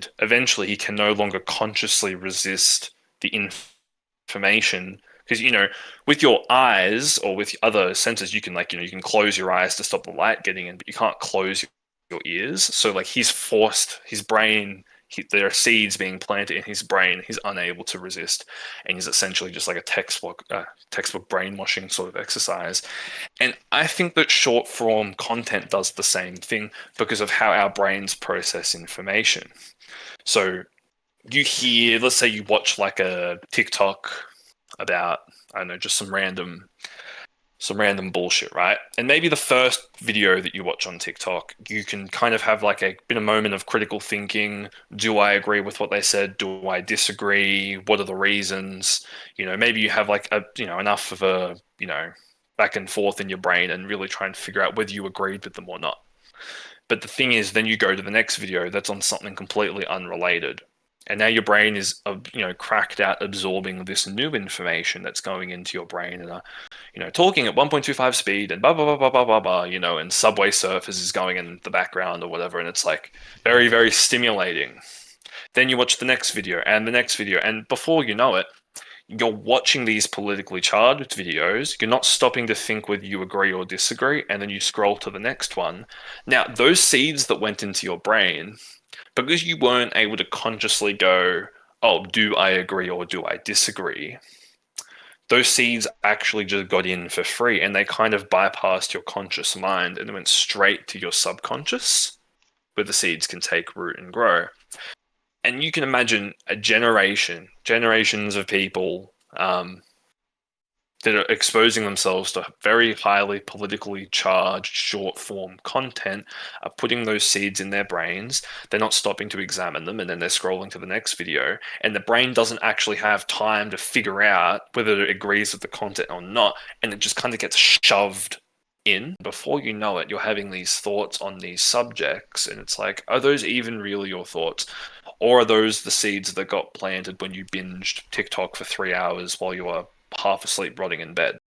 and eventually he can no longer consciously resist the information. Because, with your eyes or with other senses, you can, like, you can close your eyes to stop the light getting in, but you can't close your ears. So, like, he's forced his brain. There are seeds being planted in his brain. He's unable to resist, and he's essentially just like a textbook brainwashing sort of exercise. And I think that short form content does the same thing because of how our brains process information. So you hear, let's say you watch like a TikTok about, I don't know, just some random bullshit, right? And maybe the first video that you watch on TikTok, you can kind of have like a bit of moment of critical thinking. Do I agree with what they said? Do I disagree? What are the reasons? Maybe you have like enough of a, back and forth in your brain and really try and figure out whether you agreed with them or not. But the thing is, then you go to the next video that's on something completely unrelated. And now your brain is, cracked out absorbing this new information that's going into your brain, and talking at 1.25 speed and blah blah blah blah blah blah blah, and Subway Surfers is going in the background or whatever, and it's like very very stimulating. Then you watch the next video and the next video, and before you know it, you're watching these politically charged videos. You're not stopping to think whether you agree or disagree, and then you scroll to the next one. Now, those seeds that went into your brain, because you weren't able to consciously go, oh, do I agree or do I disagree? Those seeds actually just got in for free, and they kind of bypassed your conscious mind and went straight to your subconscious, where the seeds can take root and grow. And you can imagine generations of people that are exposing themselves to very highly politically charged short form content are putting those seeds in their brains. They're not stopping to examine them, and then they're scrolling to the next video. And the brain doesn't actually have time to figure out whether it agrees with the content or not. And it just kind of gets shoved in. Before you know it, you're having these thoughts on these subjects. And it's like, are those even really your thoughts? Or are those the seeds that got planted when you binged TikTok for 3 hours while you were half asleep rotting in bed?